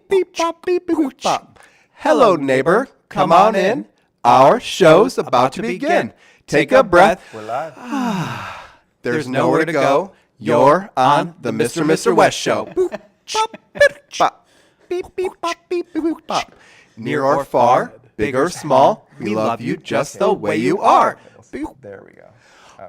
beep bop beep boop bop. Hello neighbor, come on in. Our show's about to begin. Take a breath. We're live. There's nowhere to go. You're on the Mr. West Show. Boop bop beep bop. Beep beep bop beep boop bop. Near or far, big or small, we love you just the way you are. Boop There we go.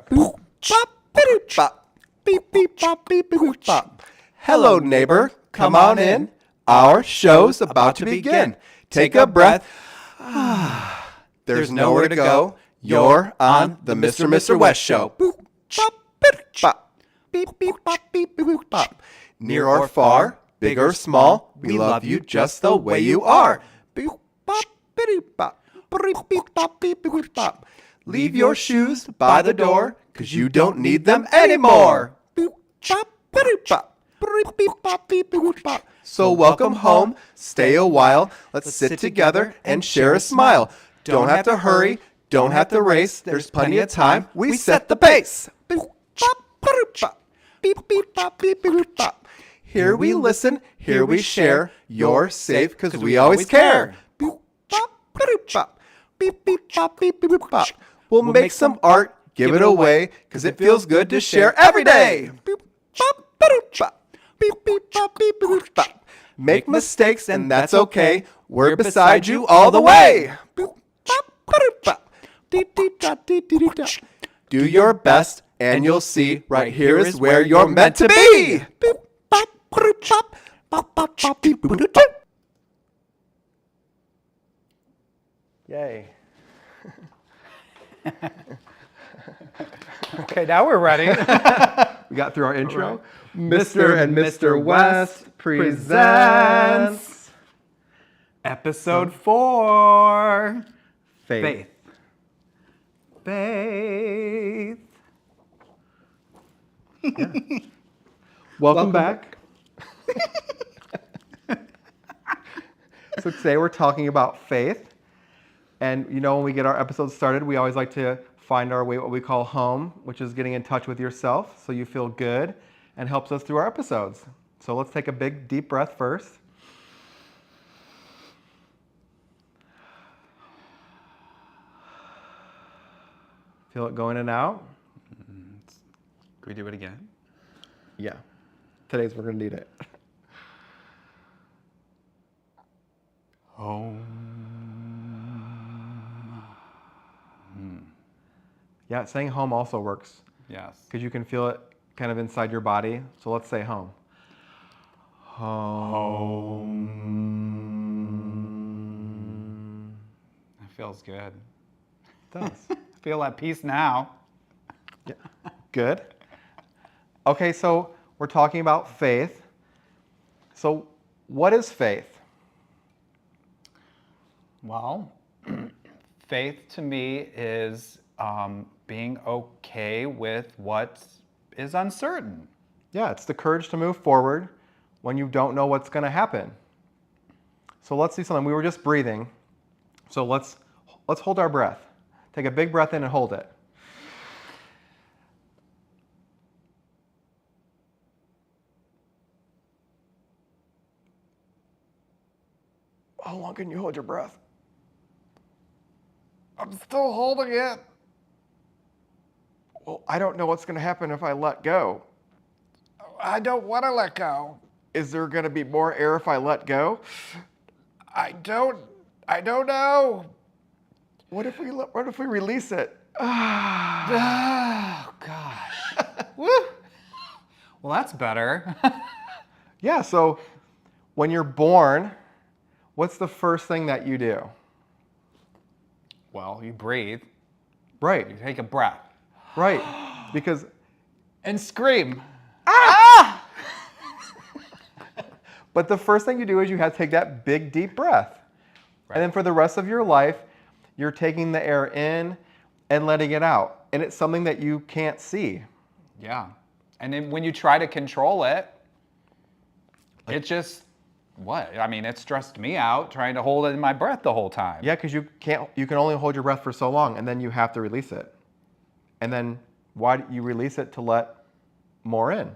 boop bop beep bop. Beep beep bop beep boop bop. Hello neighbor, come on in. Our show's about to begin. Take a breath. There's nowhere to go. You're on the Mr. West Show. Boop bop beep bop. Beep beep bop beep boop bop. Near or far, big or small, we love you just the way you are. Boop bop beep bop. Beep beep bop beep boop bop. Leave your shoes by the door, 'cause you don't need them anymore. Boop bop beep bop. Beep beep bop beep boop bop. So welcome home, stay a while, let's sit together and share a smile. Don't have to hurry, don't have to race, there's plenty of time, we set the pace. Boop bop beep bop. Beep beep bop beep boop bop. Here we listen, here we share, you're safe 'cause we always care. Boop bop beep bop. Beep beep bop beep boop bop. We'll make some art, give it away, 'cause it feels good to share every day. Boop bop beep bop. Beep beep bop beep boop bop. Make mistakes and that's okay. We're beside you all the way. Boop bop beep bop. Dee dee da dee dee dee da. Do your best and you'll see right here is where you're meant to be. Boop bop beep bop. Bop bop bop beep boop boop. Yay. Okay, now we're ready. We got through our intro. Mr. and Mr. West presents Episode 4. Faith. Faith. Welcome back. So today we're talking about faith. And you know, when we get our episodes started, we always like to find our way, what we call home, which is getting in touch with yourself so you feel good and helps us through our episodes. So let's take a big deep breath first. Feel it go in and out? Can we do it again? Yeah. Today's we're gonna need it. Yeah, saying home also works Yes. because you can feel it kind of inside your body. So let's say home. Home. That feels good. It does. I feel at peace now. Yeah. Good. Okay, so we're talking about faith. So what is faith? Well, faith to me is being okay with what is uncertain. Yeah, it's the courage to move forward when you don't know what's going to happen. So let's do something. We were just breathing. So let's hold our breath. Take a big breath in and hold it. How long can you hold your breath? I'm still holding it. Well, I don't know what's going to happen if I let go. I don't want to let go. Is there going to be more air if I let go? I don't know. What if we release it? Oh, gosh. Woo. Well, that's better. Yeah, so when you're born, what's the first thing that you do? Well, you breathe. Right, You take a breath. right. Because And scream. but the first thing you do is you have to take that big deep breath. Right. And then for the rest of your life, you're taking the air in and letting it out. And it's something that you can't see. Yeah. And then when you try to control it, it just, it stressed me out trying to hold it in my breath the whole time. Yeah, because you can only hold your breath for so long, and then you have to release it. And then why do you release it? To let more in.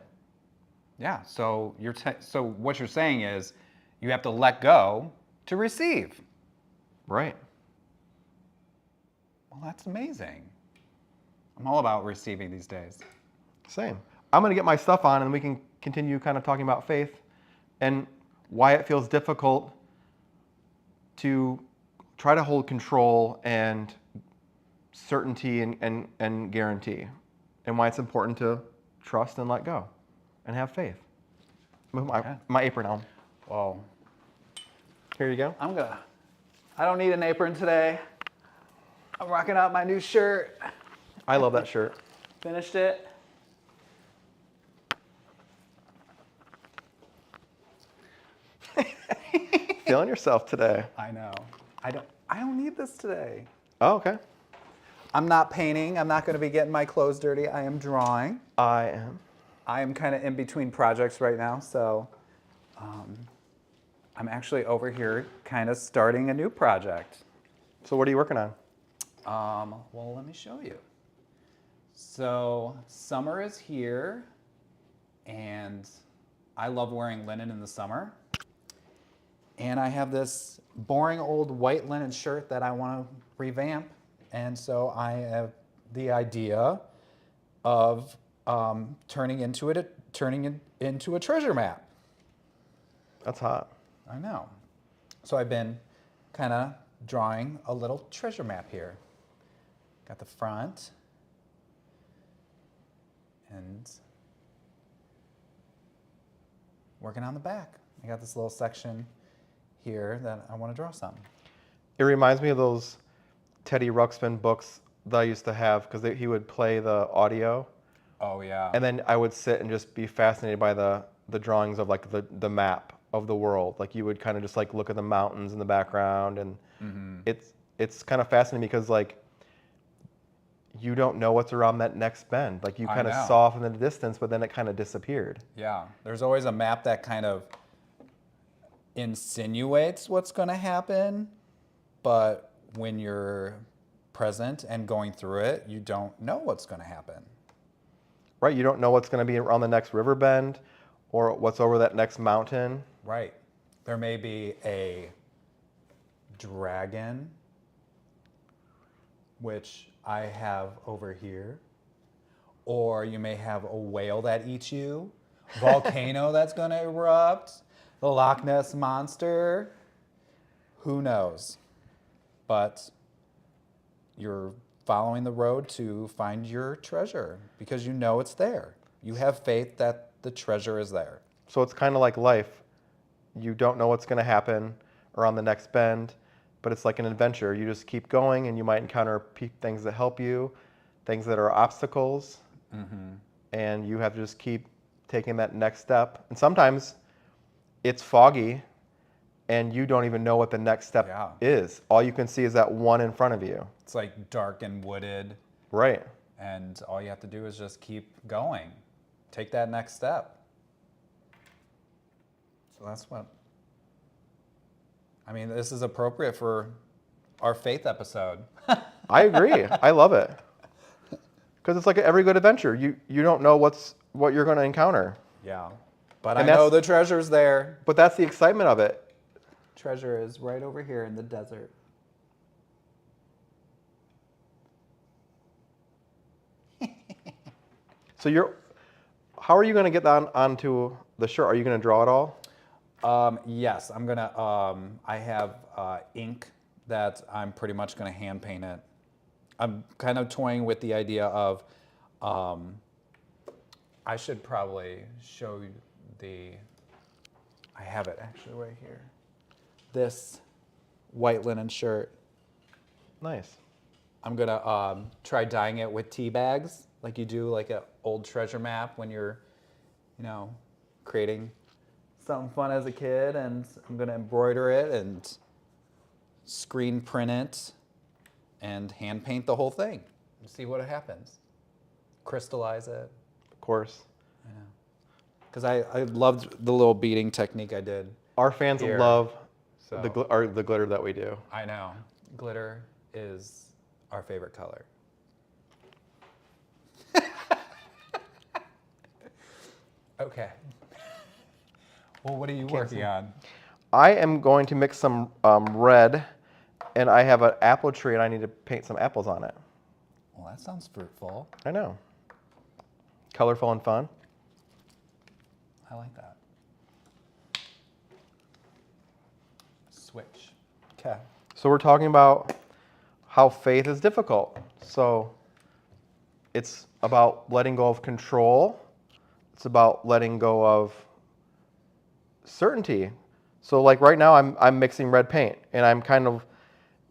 Yeah. So so what you're saying is You have to let go to receive. Right. Well, that's amazing. I'm all about receiving these days. Same. I'm going to get my stuff on and we can continue kind of talking about faith and why it feels difficult to try to hold control and certainty and guarantee, and why it's important to trust and let go and have faith. Move my apron on. Well, Here you go. I don't need an apron today. I'm rocking out my new shirt. I love that shirt. Finished it. Feeling yourself today. I know. I don't need this today. Oh, okay. I'm not painting. I'm not going to be getting my clothes dirty. I am drawing. I am. I am kind of in between projects right now, so I'm actually over here kind of starting a new project. So what are you working on? Well, let me show you. So summer is here, and I love wearing linen in the summer. And I have this boring old white linen shirt that I want to revamp. And so I have the idea of turning it into a treasure map. That's hot. I know. So I've been kind of drawing a little treasure map here. Got the front and working on the back. I got this little section here that I want to draw some. It reminds me of those Teddy Ruxpin books that I used to have because he would play the audio. Oh yeah. And then I would sit and just be fascinated by the drawings of like the map of the world. Like you would kind of just like look at the mountains in the background, and it's kind of fascinating because like you don't know what's around that next bend. Like you I kind of know. saw off in the distance, but then it kind of disappeared. Yeah, there's always a map that kind of insinuates what's going to happen, but when you're present and going through it, you don't know what's going to happen. Right? You don't know what's going to be around the next river bend or what's over that next mountain. Right. There may be a dragon, which I have over here, or you may have a whale that eats you, volcano that's going to erupt, the Loch Ness monster. Who knows? But you're following the road to find your treasure because you know it's there. You have faith that the treasure is there. So it's kind of like life. You don't know what's going to happen around the next bend, but it's like an adventure. You just keep going, and you might encounter things that help you, things that are obstacles, and you have to just keep taking that next step. And sometimes it's foggy, and you don't even know what the next step is. All you can see is that one in front of you. It's like dark and wooded, Right. and all you have to do is just keep going. Take that next step. So that's what, I mean, this is appropriate for our faith episode. I agree. I love it. Because it's like every good adventure. You don't know what you're going to encounter. Yeah. But And I know that's- the treasure's there. But that's the excitement of it. Treasure is right over here in the desert. So how are you going to get that onto the shirt? Are you going to draw it all? Yes, I'm gonna. I have ink that I'm pretty much gonna hand paint it. I'm kind of toying with the idea of. I should probably show you I have it actually right here. This white linen shirt. Nice. I'm gonna try dyeing it with tea bags, like you do, like an old treasure map when you're, creating something fun as a kid. And I'm gonna embroider it and screen print it and hand paint the whole thing and see what happens. Crystallize it. Of course. I know. Because I loved the little beading technique I did. Our fans Here. love So the glitter that we do. I know. Glitter is our favorite color. Okay. Well, what are you working on? I am going to mix some red, and I have an apple tree, and I need to paint some apples on it. Well, that sounds fruitful. I know. Colorful and fun. I like that. Switch. Okay. So we're talking about how faith is difficult. So it's about letting go of control. It's about letting go of certainty. So like right now I'm mixing red paint, and I'm kind of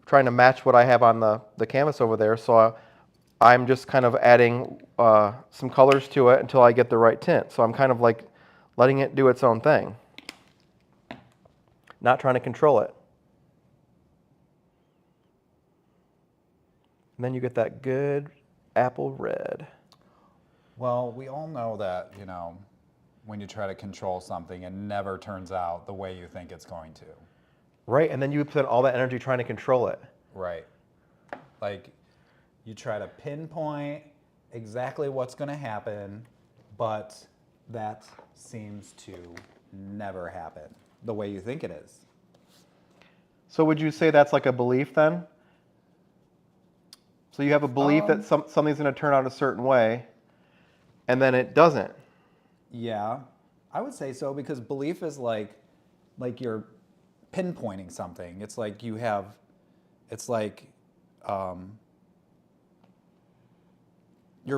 trying to match what I have on the canvas over there. So I'm just kind of adding some colors to it until I get the right tint. So I'm kind of like letting it do its own thing, not trying to control it. And then you get that good apple red. Well, we all know that, when you try to control something, it never turns out the way you think it's going to. Right, and then you put all that energy trying to control it. Right. Like, you try to pinpoint exactly what's going to happen, but that seems to never happen the way you think it is. So would you say that's like a belief then? So you have a belief that something's going to turn out a certain way, and then it doesn't. Yeah, I would say so, because belief is like you're pinpointing something. It's like you're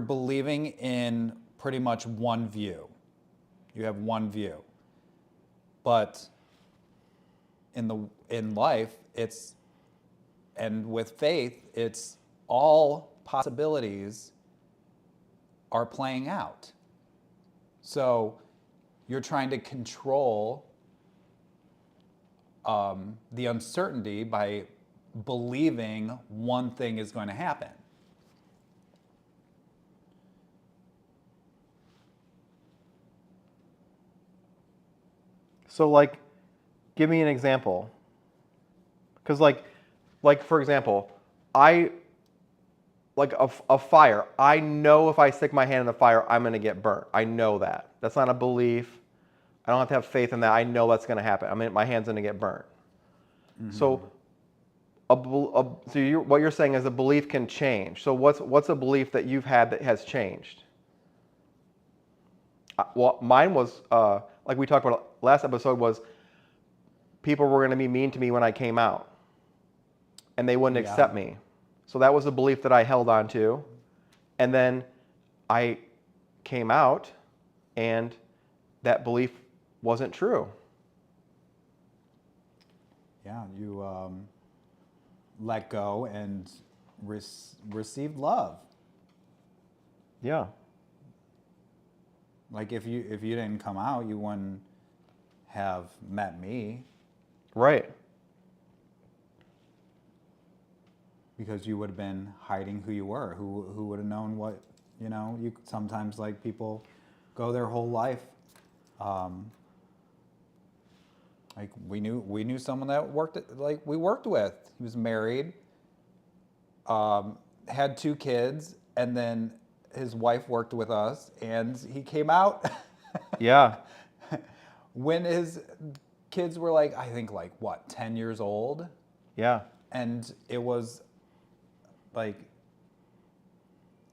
believing in pretty much one view. You have one view. But in life, and with faith, it's all possibilities are playing out. So you're trying to control the uncertainty by believing one thing is going to happen. So like, give me an example. Because like for example, like a fire. I know if I stick my hand in the fire, I'm going to get burnt. I know that. That's not a belief. I don't have to have faith in that. I know that's going to happen. I mean, my hand's going to get burnt. Mm-hmm. So, what you're saying is a belief can change. So what's a belief that you've had that has changed? Well, mine was like we talked about last episode, was people were going to be mean to me when I came out, and they wouldn't accept me. So that was a belief that I held on to. And then I came out, and that belief wasn't true. Yeah, you let go and received love. Yeah. Like if you didn't come out, you wouldn't have met me. Right. Because you would have been hiding who you were. Who would have known what, you sometimes, like, people go their whole life. Like we knew someone that we worked with. He was married, had 2 kids, and then his wife worked with us, and he came out. Yeah. When his kids were I think 10 years old. Yeah. And it was it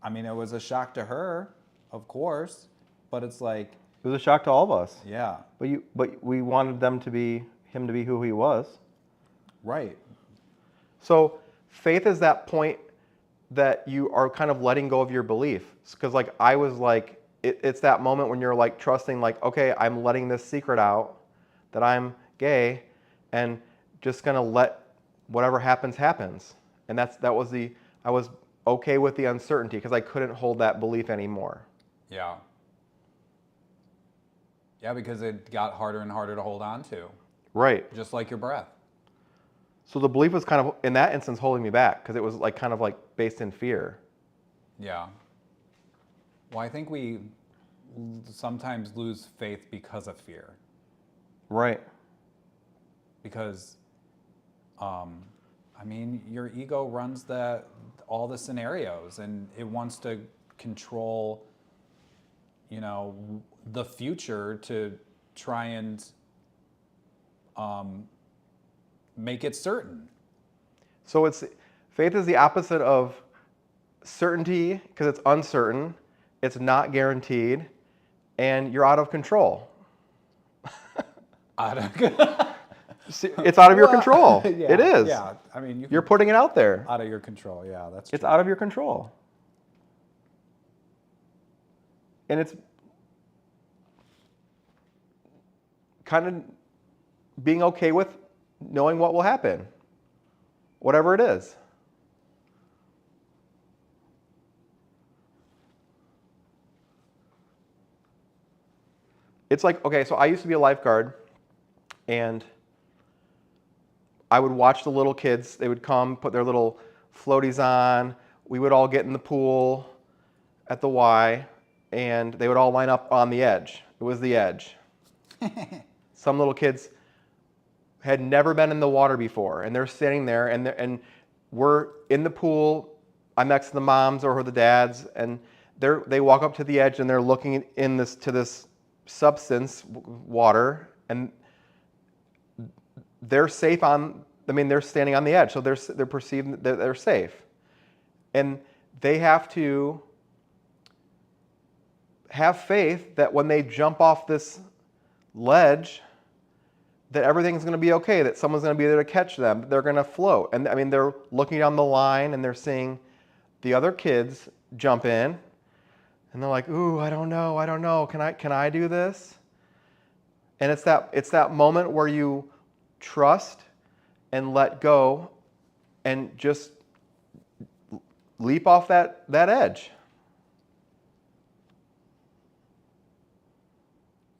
was a shock to her, of course, but it's it was a shock to all of us. Yeah. But we wanted him to be who he was. Right. So faith is that point that you are kind of letting go of your belief. Because I was it's that moment when you're trusting, okay, I'm letting this secret out that I'm gay, and just gonna let whatever happens happens. And I was okay with the uncertainty because I couldn't hold that belief anymore. Yeah. Yeah, because it got harder and harder to hold on to. Right. Just like your breath. So the belief was kind of, in that instance, holding me back because it was kind of based in fear. Yeah. Well, I think we sometimes lose faith because of fear. Right. Because, your ego runs all the scenarios, and it wants to control, the future to try and make it certain. So faith is the opposite of certainty because it's uncertain, it's not guaranteed, and you're out of control. It's out of your control. Yeah, It is. Yeah, I mean, You're putting it out there. out of your control. Yeah, that's It's true. out of your control. And it's kind of being okay with knowing what will happen, whatever it is. It's like, okay, so I used to be a lifeguard, and I would watch the little kids. They would come, put their little floaties on. We would all get in the pool at the Y, and they would all line up on the edge. It was the edge. Some little kids had never been in the water before, and they're sitting there, and we're in the pool. I'm next to the moms or the dads, and they walk up to the edge, and they're looking to this substance, water, and they're safe they're standing on the edge, so they're perceived that they're safe. And they have to have faith that when they jump off this ledge, that everything's going to be okay, that someone's going to be there to catch them, they're going to float. And I mean, they're looking down the line and they're seeing the other kids jump in, and they're like, "Ooh, I don't know. Can I do this?" And it's that moment where you trust and let go and just leap off that edge.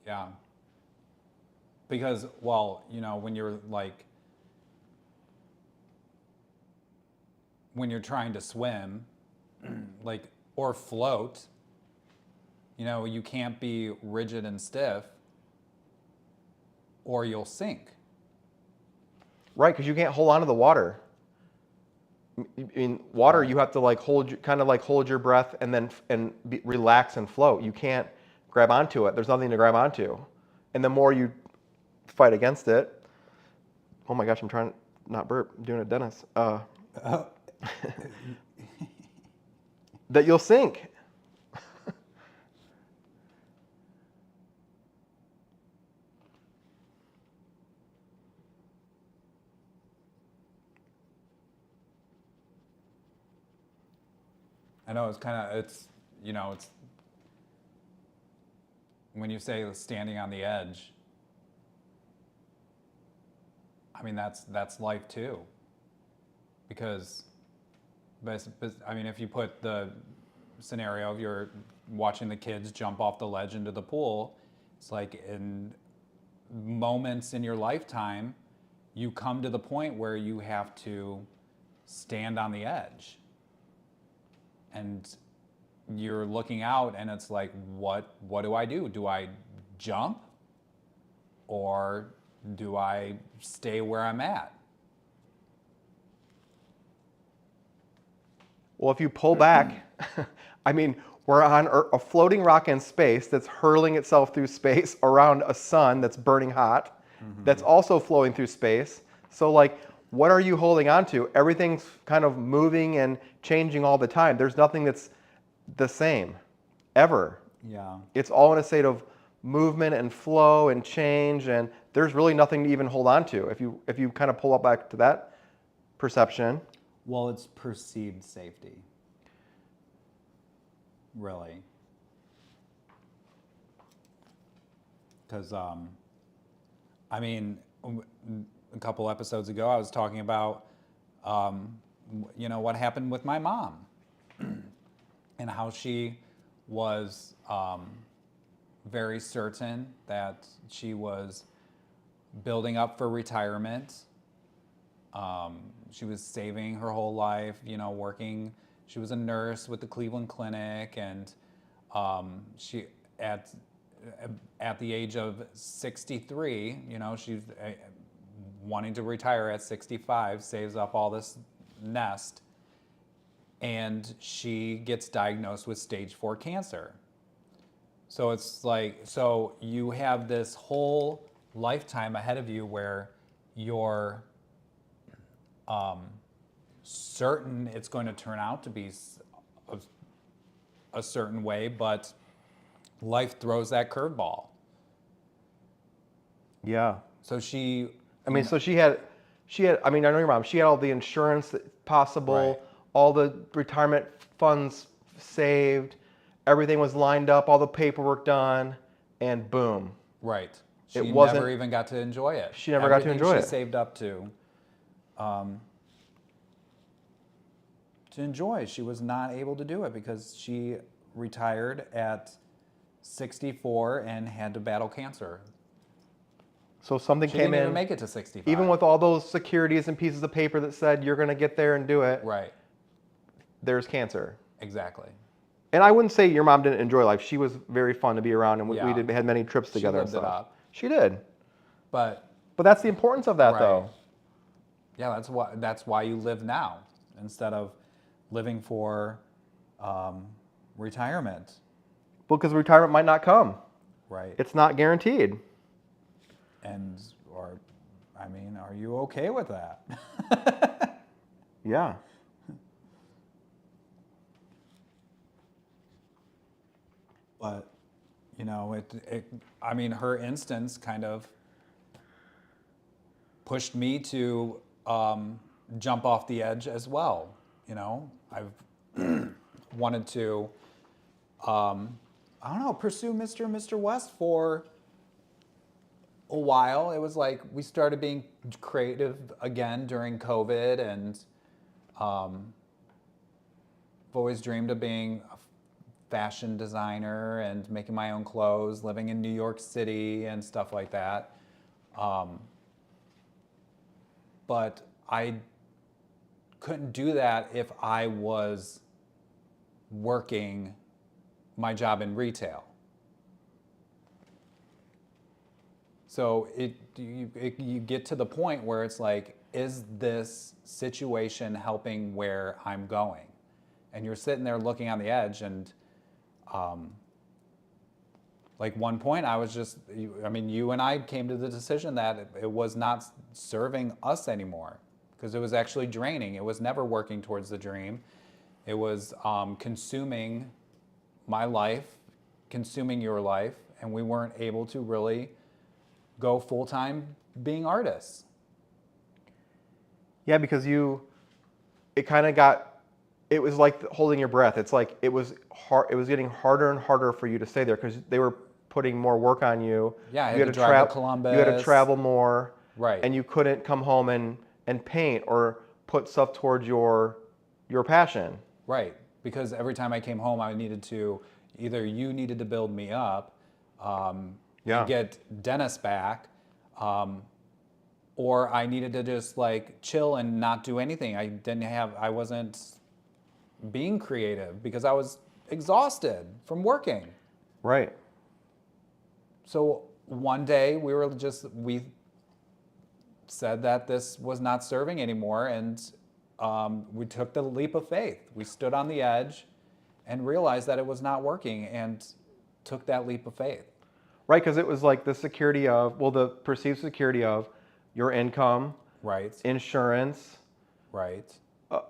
Yeah. Because, well, when you're trying to swim, or float, you can't be rigid and stiff, or you'll sink. Right, because you can't hold on to the water. In water, you have to hold your breath and relax and float. You can't grab onto it. There's nothing to grab onto. And the more you fight against it, oh my gosh, I'm trying to not burp. I'm doing a Dennis. That you'll sink. I know it's when you say standing on the edge, I mean, that's life too. Because, I mean, if you put the scenario of you're watching the kids jump off the ledge into the pool, it's like in moments in your lifetime, you come to the point where you have to stand on the edge. And you're looking out and it's like, what do I do? Do I jump? Or do I stay where I'm at? Well, if you pull back, I mean, we're on a floating rock in space that's hurling itself through space around a sun that's burning hot, that's also flowing through space. So what are you holding on to? Everything's kind of moving and changing all the time. There's nothing that's the same, ever. Yeah. It's all in a state of movement and flow and change, and there's really nothing to even hold on to. If you kind of pull up back to that perception. Well, it's perceived safety. Really. Because, I mean, a couple episodes ago, I was talking about, what happened with my mom and how she was very certain that she was building up for retirement. She was saving her whole life, working. She was a nurse with the Cleveland Clinic, and she at the age of 63, she's wanting to retire at 65, saves up all this nest, and she gets diagnosed with stage 4 cancer. So it's like, so you have this whole lifetime ahead of you where you're certain it's going to turn out to be a certain way, but life throws that curveball. Yeah. So she, I mean, so she had, I mean, I know your mom, she had all the insurance possible, Right. all the retirement funds saved, everything was lined up, all the paperwork done, and boom. right. It She wasn't- never even got to enjoy it. She never got to Everything enjoy she it. saved up to enjoy. She was not able to do it because she retired at 64 and had to battle cancer. So something She came didn't in, even make it to 65. even with all those securities and pieces of paper that said you're going to get there and do it, Right, there's cancer. exactly. And I wouldn't say your mom didn't enjoy life. She was very fun to be around, and we Yeah. had many trips together lived and it stuff. up. She did. But But that's the importance of that, Right. though. yeah, that's why you live now instead of living for retirement. Because retirement might not come. Right. It's not guaranteed. And I mean, are you okay with that? Yeah. But you know, I mean, her instance kind of pushed me to jump off the edge as well. You know, I've wanted to, I don't know, pursue Mr. and Mr. West for a while. It was like we started being creative again during COVID, and I've always dreamed of being a fashion designer and making my own clothes, living in New York City and stuff like that. But I couldn't do that if I was working my job in retail. So you get to the point where it's like, is this situation helping where I'm going? And you're sitting there looking on the edge, and like one point I was just, you and I came to the decision that it was not serving us anymore because it was actually draining. It was never working towards the dream. It was consuming my life, consuming your life, and we weren't able to really go full-time being artists. Yeah, because it kind of it was like holding your breath. It's like it was hard. It was getting harder and harder for you to stay there because they were putting more work on you. Yeah, I you had to drive to Columbus. You had to travel more. Right. And you couldn't come home and paint or put stuff towards your passion. Right, because every time I came home, I needed to, either you needed to build me up, Yeah. get Dennis back, or I needed to just like chill and not do anything. I wasn't being creative because I was exhausted from working. Right. So one day we said that this was not serving anymore, and we took the leap of faith. We stood on the edge and realized that it was not working and took that leap of faith. Right, because it was like the perceived security of your income, Right, insurance, right,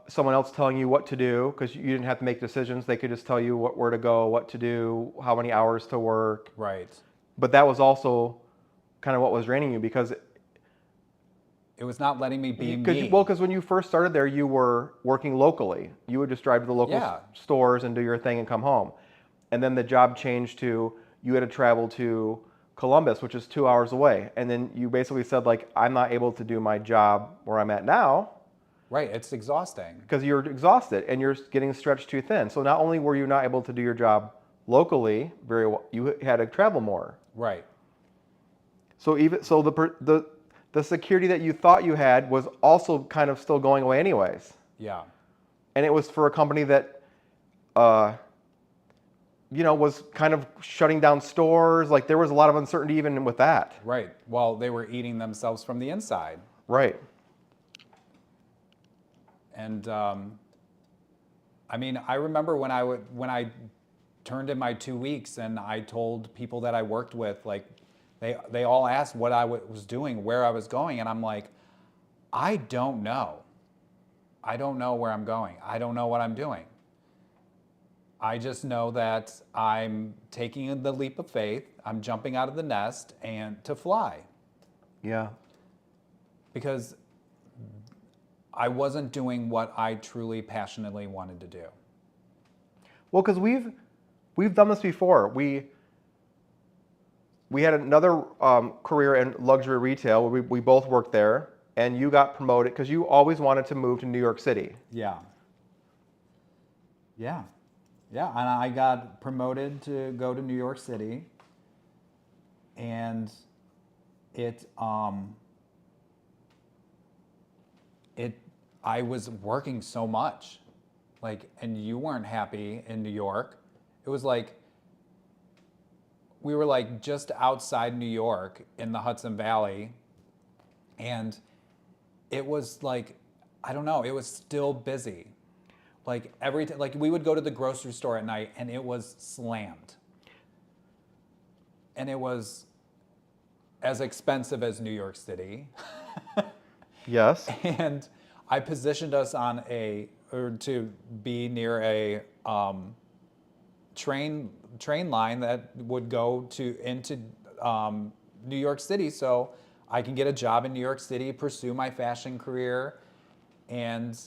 someone else telling you what to do because you didn't have to make decisions. They could just tell you where to go, what to do, how many hours to work. right. But that was also kind of what was draining you because It was not letting me be me. because when you first started there, you were working locally. You would just drive to the local Yeah. stores and do your thing and come home. And then the job changed to you had to travel to Columbus, which is 2 hours away. And then you basically said, like, I'm not able to do my job where I'm at now Right, it's exhausting. because you're exhausted and you're getting stretched too thin. So not only were you not able to do your job locally very well, you had to travel more. Right, So the security that you thought you had was also kind of still going away anyways. yeah, And it was for a company that, was kind of shutting down stores. Like there was a lot of uncertainty even with that. right. Well, they were eating themselves from the inside. Right. And I remember when I turned in my 2 weeks and I told people that I worked with, like, They all asked what I was doing, where I was going, and I'm like, I don't know. I don't know where I'm going. I don't know what I'm doing. I just know that I'm taking the leap of faith. I'm jumping out of the nest and to fly Yeah. because I wasn't doing what I truly passionately wanted to do. Well, because we've done this before. We had another career in luxury retail where we both worked there, and you got promoted because you always wanted to move to New York City. Yeah. Yeah. Yeah. And I got promoted to go to New York City. And I was working so much. Like, and you weren't happy in New York. It was like, we were like just outside New York in the Hudson Valley. And it was like, I don't know, it was still busy. Like like we would go to the grocery store at night and it was slammed. And it was as expensive as New York City. Yes. And I positioned us to be near a train line that would go into New York City, so I can get a job in New York City, pursue my fashion career, and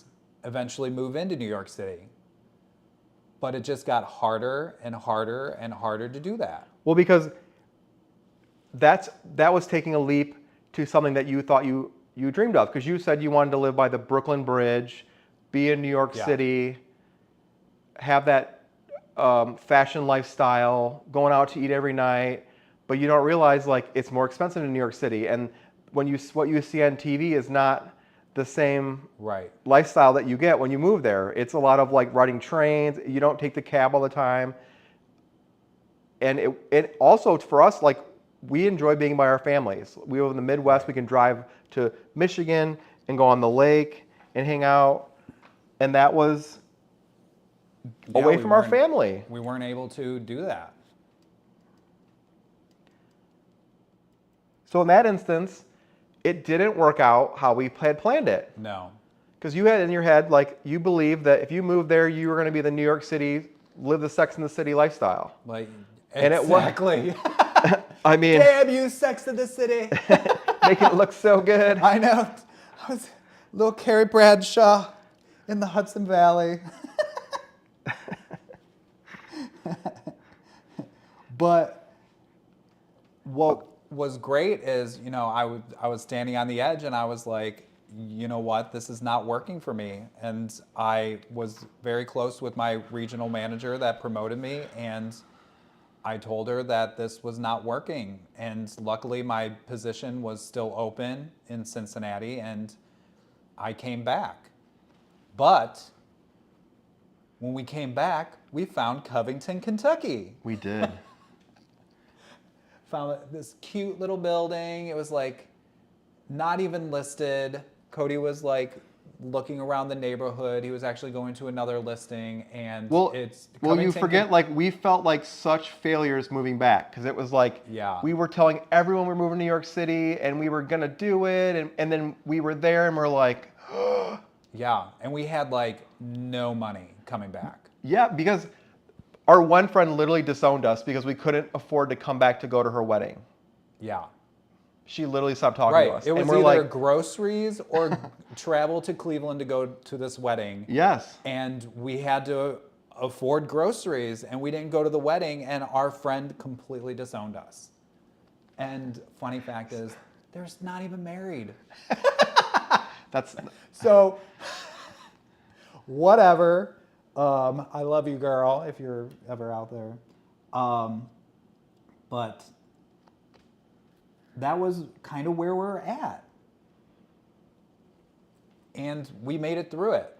eventually move into New York City. But it just got harder and harder and harder to do that. Well, because that was taking a leap to something that you thought you dreamed of, because you said you wanted to live by the Brooklyn Bridge, be in New York Yeah. City, have that fashion lifestyle, going out to eat every night, but you don't realize like it's more expensive in New York City, and what you see on TV is not the same Right. lifestyle that you get when you move there. It's a lot of like riding trains. You don't take the cab all the time, and it also for us, like, we enjoy being by our families. We live in the Midwest. We can drive to Michigan and go on the lake and hang out, and that was away from our family. We weren't able to do that. So in that instance, it didn't work out how we had planned it. No. Because you had in your head, like, you believed that if you moved there, you were going to be the New York City, live the Sex and the City lifestyle. Like, And it was- exactly. I mean, Damn you, Sex of the City. making it look so good. I know. I was little Carrie Bradshaw in the Hudson Valley. But what was great is, I was standing on the edge and I was like, you know what, this is not working for me. And I was very close with my regional manager that promoted me, and I told her that this was not working. And luckily my position was still open in Cincinnati, and I came back. But when we came back, we found Covington, Kentucky. We did. Found this cute little building. It was like not even listed. Cody was like looking around the neighborhood. He was actually going to another listing, and Well, you Covington, forget, like, we felt like such failures moving back, because it was like, Yeah. we were telling everyone we're moving to New York City and we were gonna do it, and then we were there and we're like, Yeah, and we had like no money coming back. yeah, because our one friend literally disowned us because we couldn't afford to come back to go to her wedding. Yeah. She literally stopped talking Right. to us. It was and we're either like, groceries or travel to Cleveland to go to this wedding. yes. And we had to afford groceries, and we didn't go to the wedding, and our friend completely disowned us. And funny fact is, they're not even married. That's So, whatever. I love you, girl, if you're ever out there. But that was kind of where we're at. And we made it through it.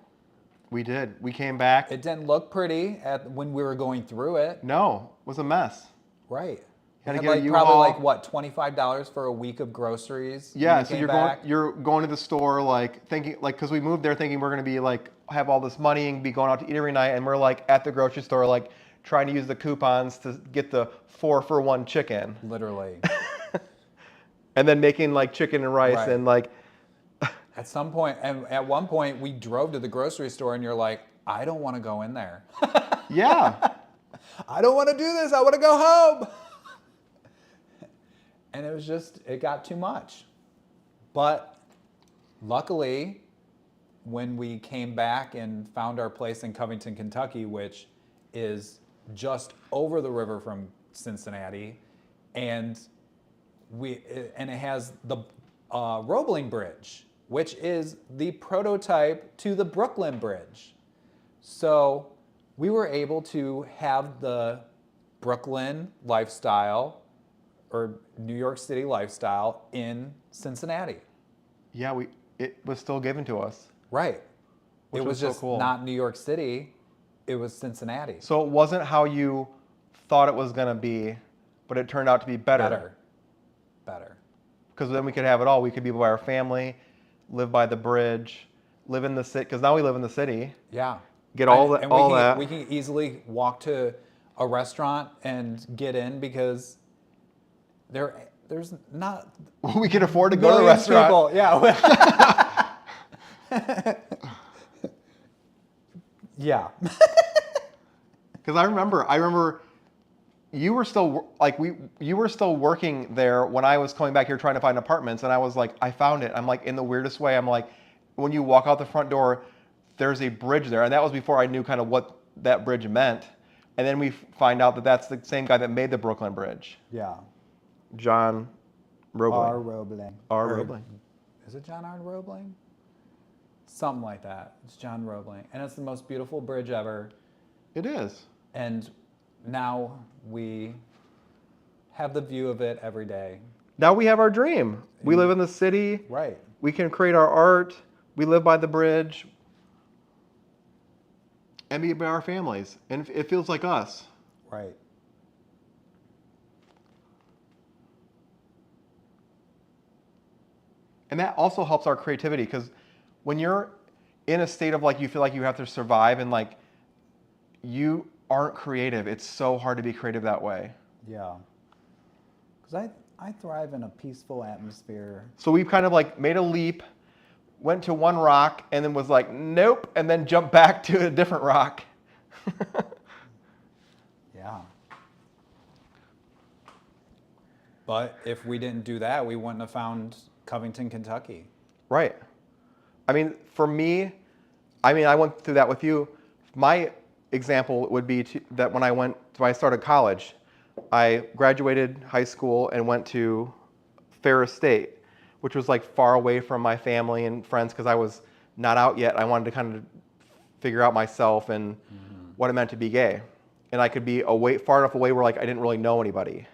we did. We came back. It didn't look pretty when we were going through it. No, it was a mess. Right. Had to We get a had U-Haul. probably like what, $25 for a week of groceries. when Yeah, we so came you're back. you're going to the store like thinking, like, because we moved there thinking we're gonna be like have all this money and be going out to eat every night, and we're like at the grocery store like trying to use the coupons to get the 4-for-1 chicken. Literally. And then making like chicken and rice Right. and like, At some point, and at one point, we drove to the grocery store, and you're like, I don't want to go in there. yeah. I don't want to do this. I want to go home. And it was just, it got too much. But luckily, when we came back and found our place in Covington, Kentucky, which is just over the river from Cincinnati, and it has the Roebling Bridge, which is the prototype to the Brooklyn Bridge. So we were able to have the Brooklyn lifestyle or New York City lifestyle in Cincinnati. Yeah, it was still given to us. Right. Which It was was so just cool. not New York City. It was Cincinnati. So it wasn't how you thought it was going to be, but it turned out to be better. Better. Because then we could have it all. We could be by our family, live by the bridge, live in the city. Because now we live in the city. Yeah. Get all And that. we can easily walk to a restaurant and get in because there's not We can afford to go to a millions restaurant. people. Yeah. Yeah. Because I remember you were still you were still working there when I was coming back here trying to find apartments, and I was like, I found it. I'm like, in the weirdest way. I'm like, when you walk out the front door, there's a bridge there, and that was before I knew kind of what that bridge meant. And then we find out that that's the same guy that made the Brooklyn Bridge, Yeah. John Roebling. R. Roebling. R. Or- Roebling. Is it John R. Roebling? Something like that. It's John Roebling. And it's the most beautiful bridge ever. It is. And now we have the view of it every day. Now we have our dream. We live in the city. Right. We can create our art. We live by the bridge. And be by our families. And it feels like us. Right. And that also helps our creativity, because when you're in a state of like you feel like you have to survive and like you aren't creative, it's so hard to be creative that way. Yeah. Because I thrive in a peaceful atmosphere. So we've kind of like made a leap, went to one rock, and then was like, nope, and then jumped back to a different rock. Yeah. But if we didn't do that, we wouldn't have found Covington, Kentucky. Right. I mean, for me, I went through that with you. My example would be that when I started college, I graduated high school and went to Ferris State, which was like far away from my family and friends because I was not out yet. I wanted to kind of figure out myself and what it meant to be gay. And I could be far enough away where like I didn't really know anybody.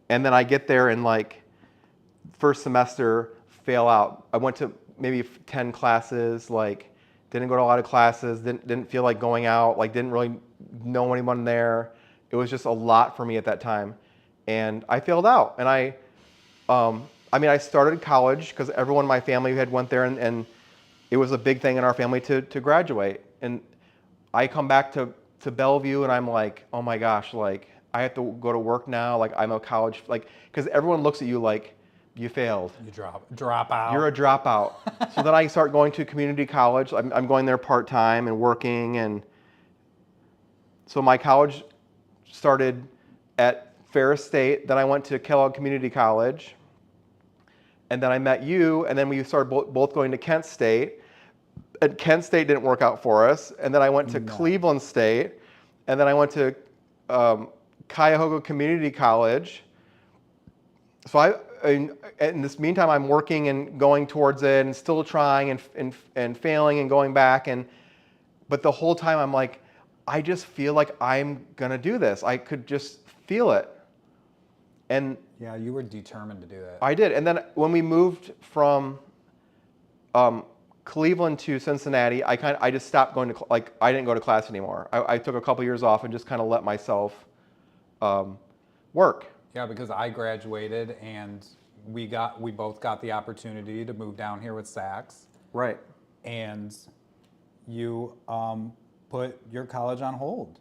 And then I get there and like first semester fail out. I went to maybe 10 classes, like didn't go to a lot of classes, didn't feel like going out, like didn't really know anyone there. It was just a lot for me at that time. And I failed out. And I started college because everyone in my family had went there and it was a big thing in our family to graduate. And I come back to Bellevue and I'm like, oh my gosh, like I have to go to work now. Like I'm a college, like, because everyone looks at you like you failed. You drop out. You're a dropout. So then I start going to community college. I'm going there part-time and working. And so my college started at Ferris State. Then I went to Kellogg Community College. And then I met you. And then we started both going to Kent State. And Kent State didn't work out for us. And then I went to Cleveland State. And then I went to Cuyahoga Community College. So in this meantime, I'm working and going towards it and still trying and failing and going back. But the whole time I'm like, I just feel like I'm going to do this. I could just feel it. And Yeah, you were determined to do that. I did. And then when we moved from Cleveland to Cincinnati, I just stopped going to, like, I didn't go to class anymore. I took a couple years off and just kind of let myself work. Yeah, because I graduated and we both got the opportunity to move down here with Saks. Right. And you put your college on hold.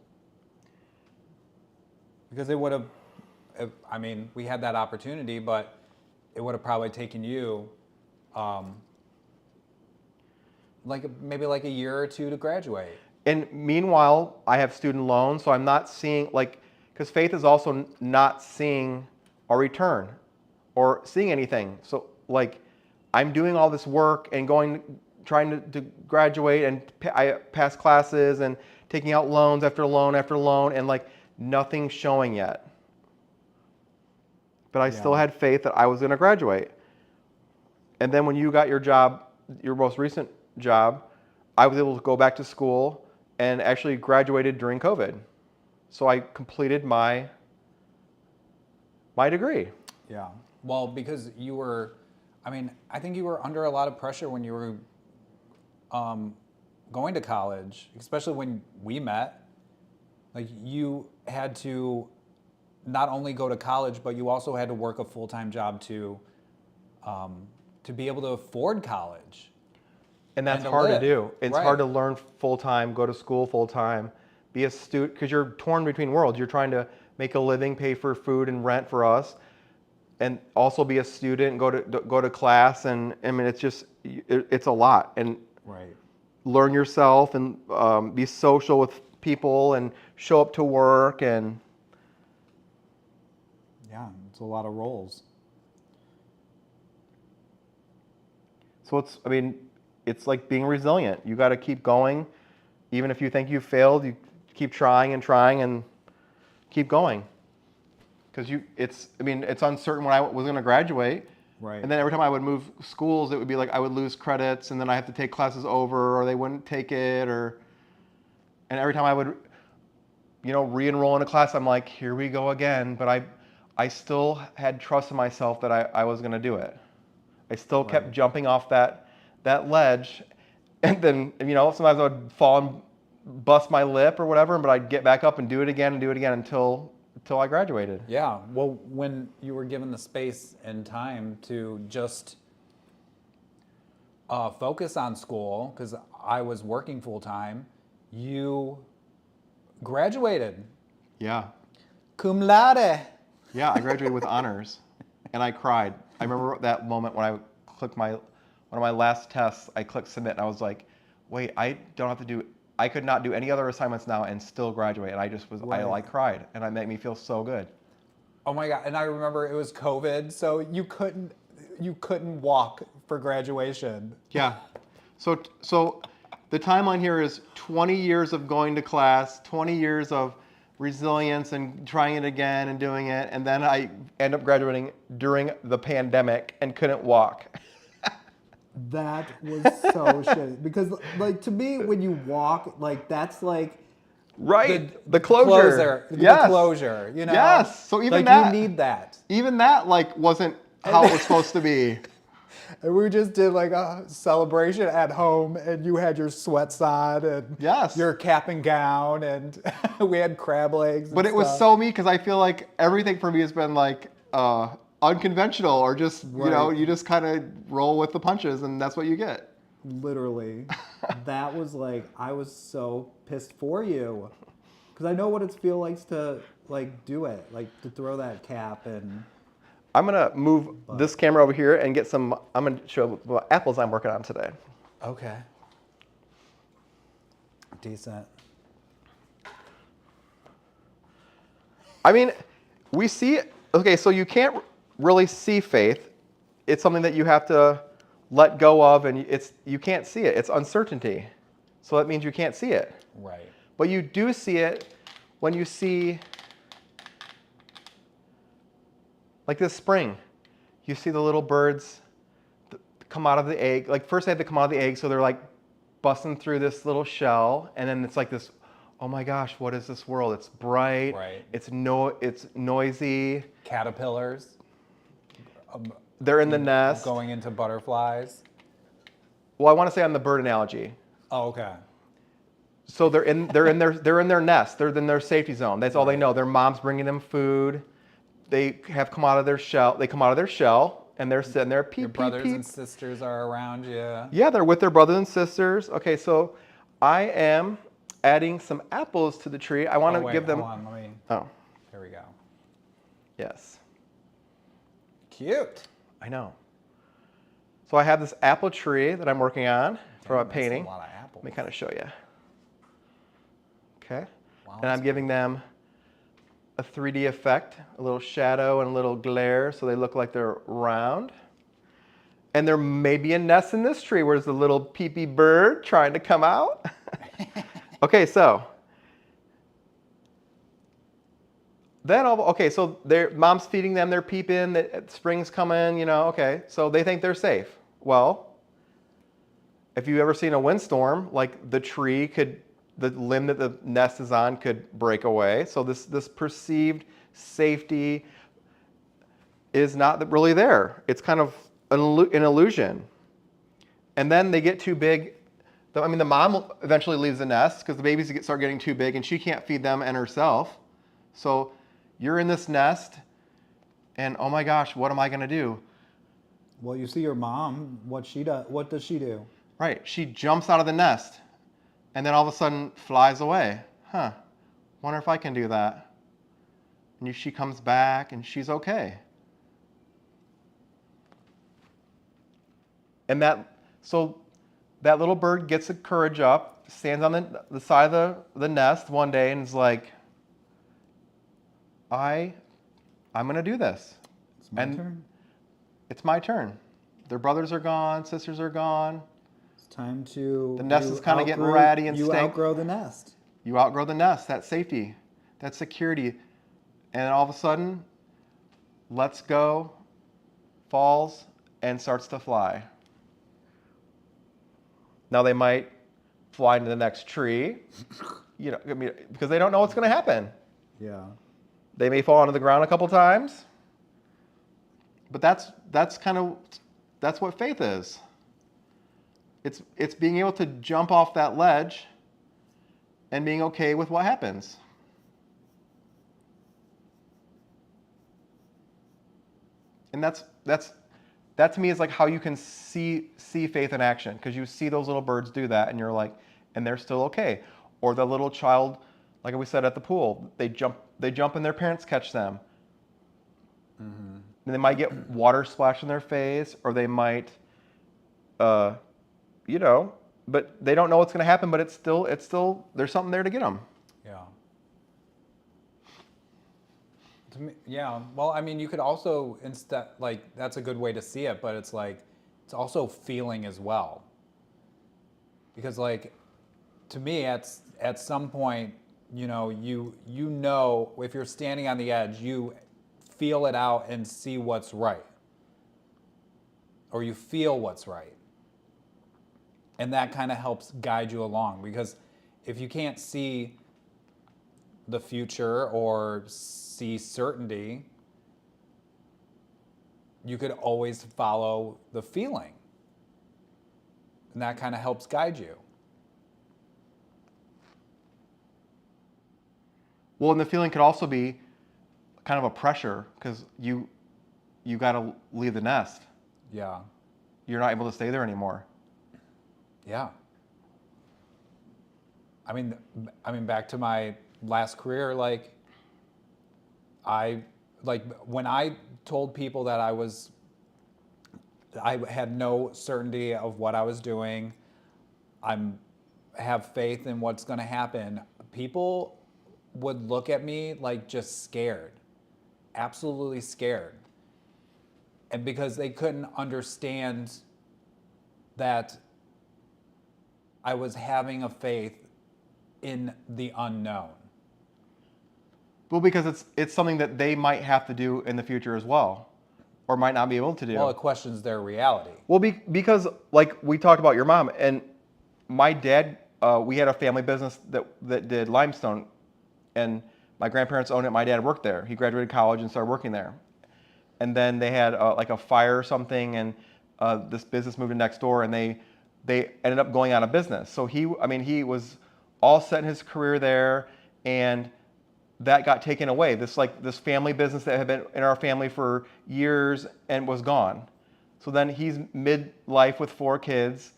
Because it would have, we had that opportunity, but it would have probably taken you maybe like a year or two to graduate. And meanwhile, I have student loans, so I'm not seeing, like, because Faith is also not seeing a return or seeing anything. So, like, I'm doing all this work and trying to graduate, and I pass classes and taking out loans after loan after loan, and like nothing's showing yet. But I still had faith that I was going to graduate. And then when you got your job, your most recent job, I was able to go back to school and actually graduated during COVID. So I completed my degree. Yeah. Well, because you were, I think you were under a lot of pressure when you were going to college, especially when we met. Like, you had to not only go to college, but you also had to work a full-time job to be able to afford college. And that's and to hard live. to do. It's Right. hard to learn full-time, go to school full-time, be a student, because you're torn between worlds. You're trying to make a living, pay for food and rent for us, and also be a student, go to class, and I mean, it's a lot. And Right. learn yourself and be social with people and show up to work, and Yeah, it's a lot of roles. so it's like being resilient. You got to keep going, even if you think you failed. You keep trying and keep going, because it's uncertain when I was going to graduate. Right. And then every time I would move schools, it would be like I would lose credits, and then I have to take classes over, or they wouldn't take it, and every time I would, re-enroll in a class, I'm like, here we go again. But I still had trust in myself that I was going to do it. I still kept jumping off that ledge, and then sometimes I would fall and bust my lip or whatever, but I'd get back up and do it again until I graduated. Yeah. Well, when you were given the space and time to just focus on school, because I was working full time, you graduated. Yeah. Cum laude. Yeah, I graduated with honors, and I cried. I remember that moment when I clicked one of my last tests. I clicked submit, and I was like, "Wait, I could not do any other assignments now and still graduate." And I cried, and it made me feel so good. Oh my God! And I remember it was COVID, so you couldn't walk for graduation. Yeah. So the timeline here is 20 years of going to class, 20 years of resilience and trying it again and doing it, and then I end up graduating during the pandemic and couldn't walk. That was so shitty. Because, like, to me, when you walk, like, that's like... Right. The closure. Yes. The closure, Yes. So even like, that... you need that. Even that, like, wasn't how it was supposed to be. And we just did like a celebration at home, and you had your sweats on and Yes. your cap and gown, and we had crab legs. But it was so me, because I feel like everything for me has been like unconventional, or just, you just kind of roll with the punches, and that's what you get. Literally. That was like, I was so pissed for you. Because I know what it feels like to, like, do it. Like, to throw that cap and... I'm going to move this camera over here and I'm going to show what apples I'm working on today. Okay. Decent. I mean, we see, okay, so you can't really see faith. It's something that you have to let go of, and you can't see it. It's uncertainty. So that means you can't see it. Right. But you do see it when you see, like this spring, you see the little birds come out of the egg. Like, first they have to come out of the egg, so they're like busting through this little shell, and then it's like this, oh my gosh, what is this world? It's bright, Right. it's noisy. Caterpillars. They're in the nest. Going into butterflies. Well, I want to say on the bird analogy. Oh, okay. So they're in their nest. They're in their safety zone. That's all they know. Their mom's bringing them food. They have come out of their shell. They come out of their shell, and they're sitting there. Peep, Your peep, brothers peep. and sisters are around you. Yeah, they're with their brothers and sisters. Okay, so I am adding some apples to the tree. I want to give them. Hold on, let me. Oh, There we go. yes. Cute. I know. So I have this apple tree that I'm working on for a That's painting. a lot of apples. Let me kind of show you. Okay. Wow, And I'm that's giving them a 3D effect, a little shadow and a little glare so they look like they're round. And there may be a nest in this tree where there's a little peepee bird trying to come out. Okay, so then, so their mom's feeding them, they're peeping, spring's coming, okay, so they think they're safe. Well, if you've ever seen a windstorm, like the limb that the nest is on could break away. So this perceived safety is not really there. It's kind of an illusion. And then they get too big. The mom eventually leaves the nest because the babies start getting too big and she can't feed them and herself. So you're in this nest and oh my gosh, what am I going to do? Well, you see your mom. What does she do? Right, she jumps out of the nest and then all of a sudden flies away. Wonder if I can do that. And she comes back and she's okay. And that little bird gets the courage up, stands on the side of the nest one day and is like, I'm going to do this. It's my turn. It's my turn. Their brothers are gone, sisters are gone. It's time to. The nest is kind of getting ratty and you stink. outgrow the nest. You outgrow the nest, that safety, that security. And all of a sudden, lets go, falls, and starts to fly. Now they might fly into the next tree, because they don't know what's going to happen. Yeah. They may fall onto the ground a couple times. But that's what faith is. It's being able to jump off that ledge and being okay with what happens. And that to me is like how you can see faith in action, because you see those little birds do that and you're like, and they're still okay. Or the little child, like we said at the pool, they jump and their parents catch them. Mm-hmm. And they might get water splashed in their face, or they might, but they don't know what's going to happen, but it's still, there's something there to get them. Yeah. To me, yeah. Well, you could also that's a good way to see it, but it's also feeling as well. Because to me, at some point, if you're standing on the edge, you feel it out and see what's right. Or you feel what's right. And that kind of helps guide you along, because if you can't see the future or see certainty, you could always follow the feeling. And that kind of helps guide you. Well, and the feeling could also be kind of a pressure, because you got to leave the nest. Yeah. You're not able to stay there anymore. Yeah. Back to my last career, when I told people that I had no certainty of what I was doing, have faith in what's going to happen, people would look at me just scared, absolutely scared. And because they couldn't understand that I was having a faith in the unknown. Well, because it's something that they might have to do in the future as well, or might not be able to do. Well, it questions their reality. Well, because like we talked about your mom and my dad, we had a family business that did limestone, and my grandparents owned it. My dad worked there. He graduated college and started working there, and then they had a fire or something, and this business moved in next door, and they ended up going out of business. So he was all set in his career there, and that got taken away. This family business that had been in our family for years and was gone. So then he's midlife with 4 kids,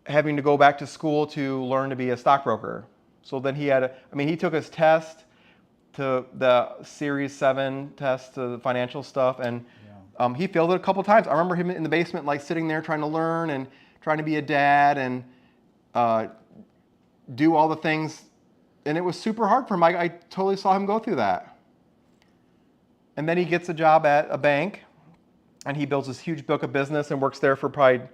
having to go back to school to learn to be a stockbroker. So then he took his test to the Series 7 test to the financial stuff, and He failed it a couple times. I remember him in the basement, like sitting there trying to learn and trying to be a dad and do all the things. And it was super hard for him. I totally saw him go through that. And then he gets a job at a bank, and he builds this huge book of business and works there for probably,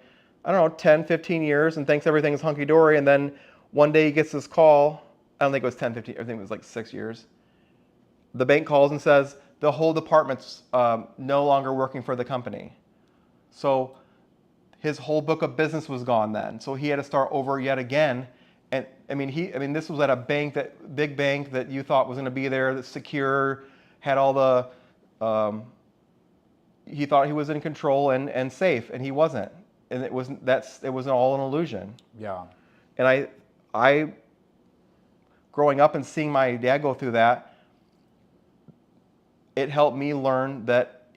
I don't know, 10, 15 years and thinks everything is hunky-dory. And then one day he gets this call. I don't think it was 10, 15, I think it was like 6 years. The bank calls and says, the whole department's no longer working for the company. So his whole book of business was gone then. So he had to start over yet again. And this was at a big bank that you thought was going to be there, that's secure, had all the, he thought he was in control and safe, and he wasn't. And it was all an illusion. Yeah. And I, growing up and seeing my dad go through that, it helped me learn that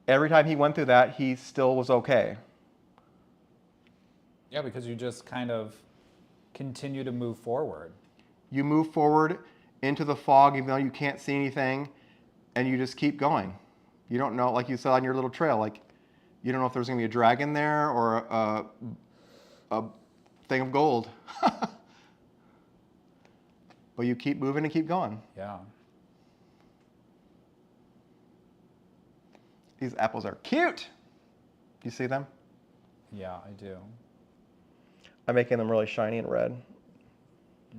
every time he went through that, he still was okay. Yeah, because you just kind of continue to move forward. You move forward into the fog, even though you can't see anything, and you just keep going. You don't know, like you said on your little trail, like you don't know if there's going to be a dragon there or a thing of gold. But you keep moving and keep going. Yeah. These apples are cute. You see them? Yeah, I do. I'm making them really shiny and red.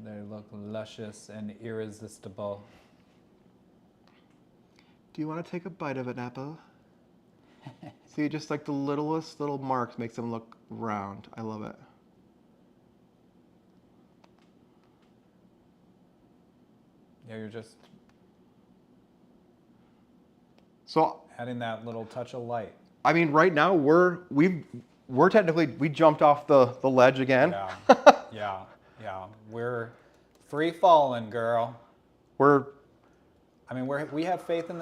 They look luscious and irresistible. Do you want to take a bite of an apple? See, just like the littlest little marks makes them look round. I love it. Yeah, you're just So, adding that little touch of light. I mean, right now we're technically, we jumped off the ledge again. Yeah. We're free falling, girl. We have faith in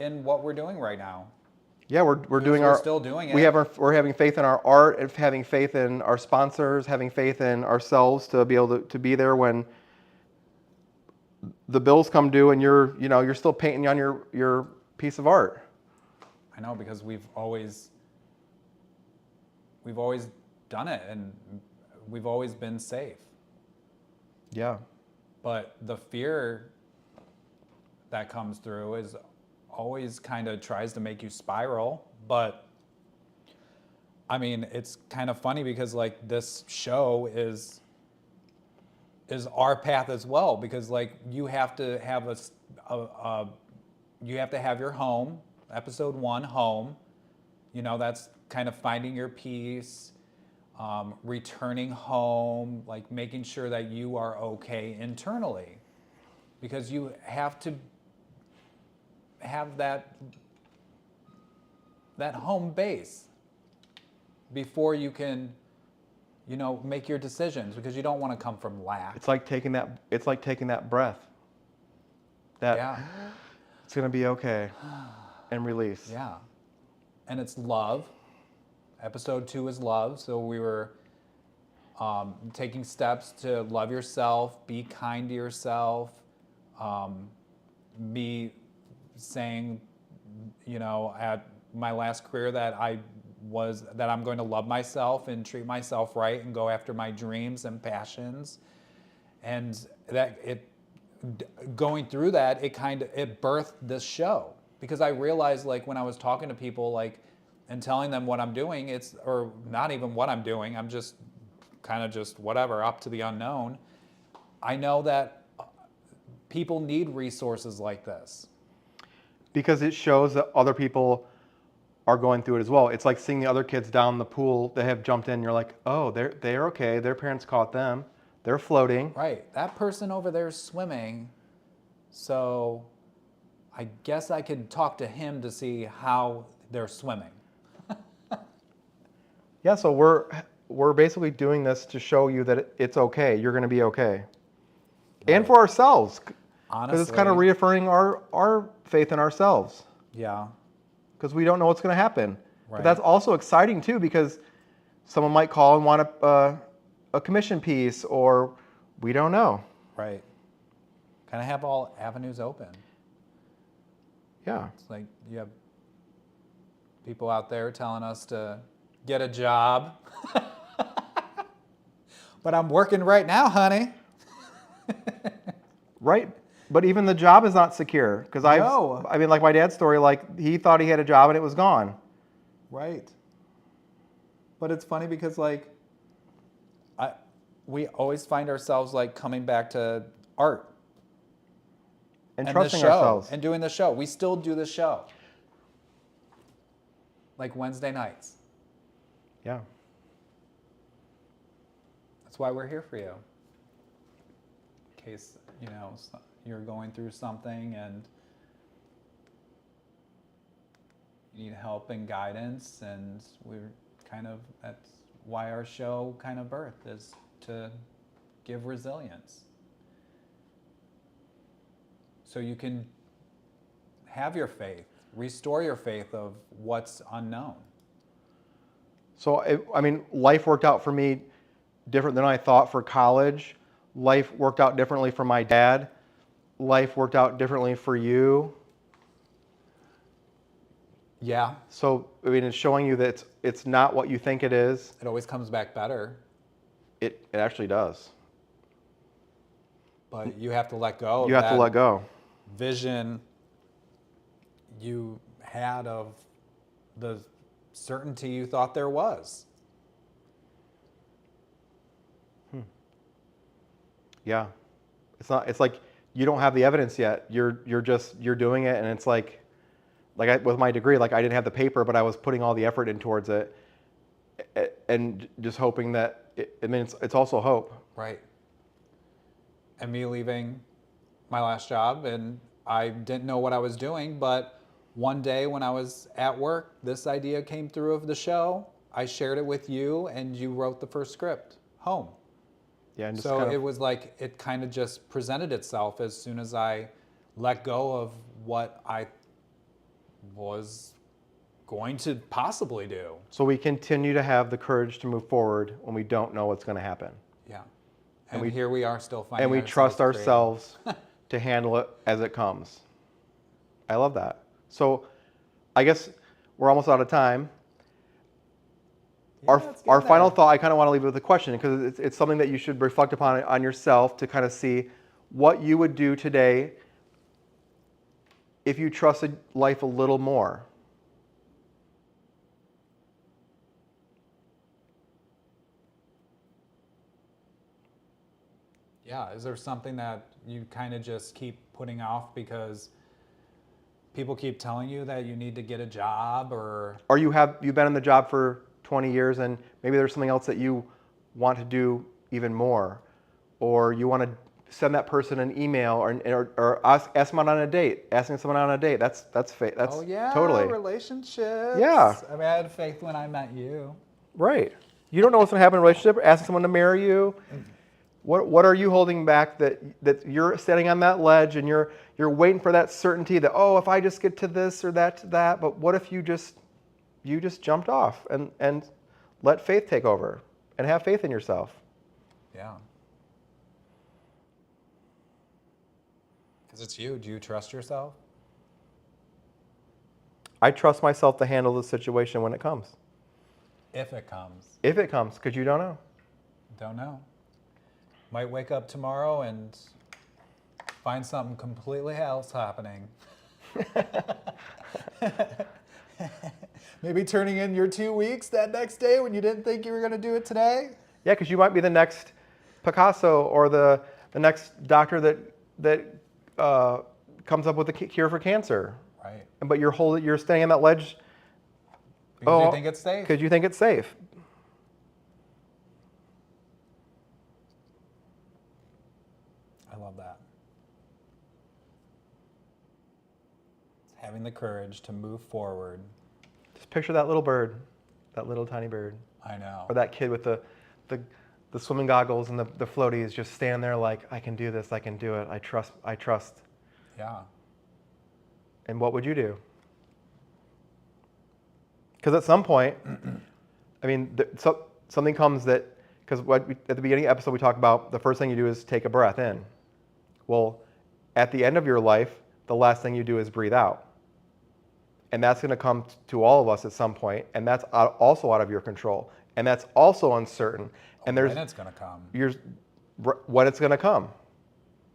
in what we're doing right now. Yeah, we're doing We're still doing it. We're having faith in our art, and having faith in our sponsors, having faith in ourselves to be able to be there when the bills come due and you're still painting on your piece of art. I know, because we've always done it, and we've always been safe. Yeah. But the fear that comes through is always kind of tries to make you spiral. But I mean, it's kind of funny because like this show is our path as well, because like you have to have you have to have your home. Episode 1, home. That's kind of finding your peace, returning home, like making sure that you are okay internally, because you have to have that home base before you can, make your decisions, because you don't want to come from lack. It's like taking that breath. Yeah. It's gonna be okay, and release. Yeah. And it's love. Episode 2 is love. So we were taking steps to love yourself, be kind to yourself, be saying, at my last career that I'm going to love myself and treat myself right and go after my dreams and passions. And going through that, it birthed this show, because I realized, like, when I was talking to people, like, and telling them what I'm doing, or not even what I'm doing, I'm just kind of just whatever, up to the unknown. I know that people need resources like this. Because it shows that other people are going through it as well. It's like seeing the other kids down the pool that have jumped in. You're like, oh, they're okay. Their parents caught them. They're floating. Right. That person over there is swimming. So I guess I could talk to him to see how they're swimming. Yeah, so we're basically doing this to show you that it's okay. You're going to be okay. Right. And for ourselves. Honestly. Because it's kind of reaffirming our faith in ourselves. Yeah. Because we don't know what's going to happen. Right. But that's also exciting too, because someone might call and want a commission piece, or we don't know. Right. Kind of have all avenues open. Yeah. It's like you have People out there telling us to get a job. But I'm working right now, honey. Right. But even the job is not secure. Because No. I mean, like my dad's story, like he thought he had a job and it was gone. Right. But it's funny because like we always find ourselves like coming back to art And the trusting show ourselves. and doing the show. We still do the show. Like Wednesday nights. Yeah. That's why we're here for you. In case, you're going through something and you need help and guidance, and that's why our show kind of birthed, is to give resilience. So you can have your faith, restore your faith of what's unknown. So, life worked out for me different than I thought for college. Life worked out differently for my dad. Life worked out differently for you. Yeah, So, it's showing you that it's not what you think it is. it always comes back better, It actually does. but you have to let go. You have to let go. Vision you had of the certainty you thought there was. Yeah. It's like you don't have the evidence yet. You're doing it, and it's like with my degree, like I didn't have the paper, but I was putting all the effort in towards it, and just hoping that it's also hope. Right. And me leaving my last job, and I didn't know what I was doing, but one day when I was at work, this idea came through of the show. I shared it with you, and you wrote the first script, Home. Yeah, and just So kind of, it was like it kind of just presented itself as soon as I let go of what I was going to possibly do. so we continue to have the courage to move forward when we don't know what's going to happen, Yeah. And here we are still finding and we trust creative. ourselves to handle it as it comes. I love that. So, I guess we're almost out of time. Yeah, it's Our getting final there. thought, I kind of want to leave with a question, because it's something that you should reflect upon on yourself to kind of see what you would do today if you trusted life a little more. Yeah, is there something that you kind of just keep putting off because people keep telling you that you need to get a job, or Or you've been in the job for 20 years and maybe there's something else that you want to do even more, or you want to send that person an email or ask someone on a date. Asking someone on a date, that's faith. That's oh yeah, totally relationships. Yeah. I mean, I had faith when I met you. right. You don't know what's going to happen in a relationship. Asking someone to marry you. What are you holding back that you're standing on that ledge and you're waiting for that certainty that, oh, if I just get to this or that to that, but what if you just jumped off and let faith take over and have faith in yourself? Yeah. Because it's you. Do you trust yourself? I trust myself to handle the situation when it comes. If it comes. If it comes, because you don't know. Don't know. Might wake up tomorrow and find something completely else happening. Maybe turning in your 2 weeks that next day when you didn't think you were going to do it today. Yeah, because you might be the next Picasso or the next doctor that comes up with a cure for cancer. Right. But you're staying on that ledge Because you think it's safe. because you think it's safe. I love that. Having the courage to move forward. Just picture that little bird, that little tiny bird, I know. or that kid with the swimming goggles and the floaties, just standing there like, I can do this, I can do it, I trust. Yeah. And what would you do? Because at some point, something comes that, because at the beginning of the episode we talked about, the first thing you do is take a breath in. Well, at the end of your life, the last thing you do is breathe out. And that's going to come to all of us at some point, and that's also out of your control, and that's also uncertain. And When it's going to come. When it's going to come.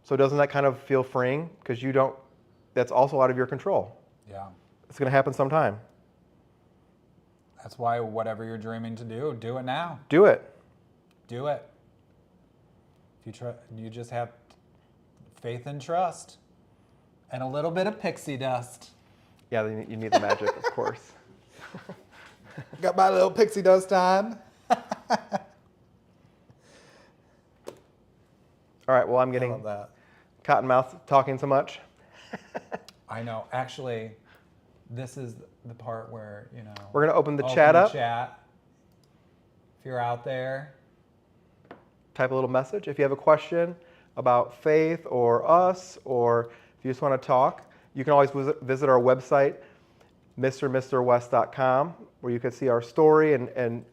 So doesn't that kind of feel freeing? Because that's also out of your control. Yeah. It's going to happen sometime. That's why whatever you're dreaming to do it now. Do it. Do it. If you just have faith and trust and a little bit of pixie dust. Yeah, you need the magic, of course. Got my little pixie dust time. All right, well, I'm I getting love that. cottonmouth talking so much. I know. Actually, this is the part where, We're going to open the chat up. Chat. If you're out there. Type a little message. If you have a question about faith or us, or if you just want to talk, you can always visit our website, mrmrwest.com, where you can see our story and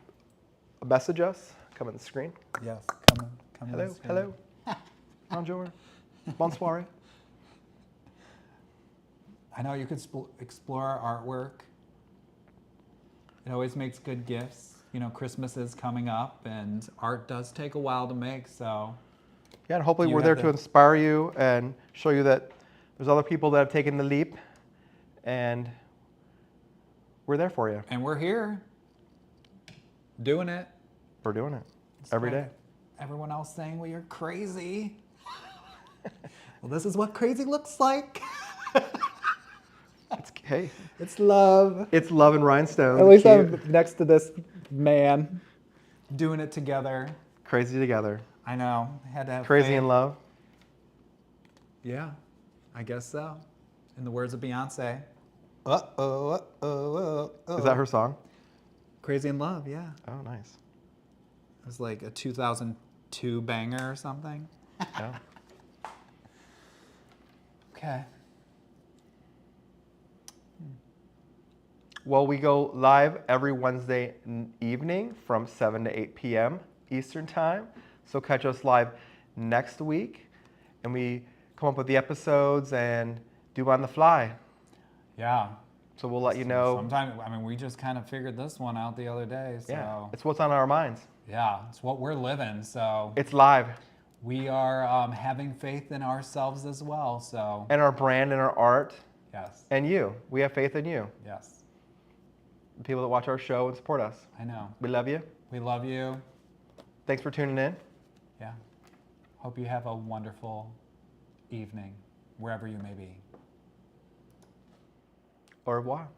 message us. Come on the screen. Yes. Come Hello, on the screen. hello. Bonjour. Bonsoir. I know you could explore our artwork. It always makes good gifts. Christmas is coming up, and art does take a while to make, so. Yeah, and hopefully You we're have there to inspire you and show you that there's other people that have taken the leap, and we're there for you. And we're here, doing it. We're doing it every day. Everyone else saying, well, you're crazy. Well, this is what crazy looks like. Hey, It's love. it's love and rhinestones. At least Cute. I'm next to this man. Doing it together. Crazy together. I know. Had to have Crazy faith. in love. Yeah, I guess so. In the words of Beyonce. Uh-oh, uh-oh, uh-oh. Is that her song? Crazy in Love, yeah. Oh, nice. It was like a 2002 banger or something. Yeah. Okay. Well, we go live every Wednesday evening from 7 to 8 p.m. Eastern Time. So catch us live next week. And we come up with the episodes and do on the fly. Yeah. So we'll let you know. Sometimes, we just kind of figured this one out the other day. So, Yeah, it's what's on our minds. yeah, it's what we're living. So It's live. we are having faith in ourselves as well. So, And our brand and our art yes, and you. We have faith in you. yes, The people that watch our show and support us. I know. We love you. We love you. Thanks for tuning in. Yeah. Hope you have a wonderful evening, wherever you may be. Au revoir.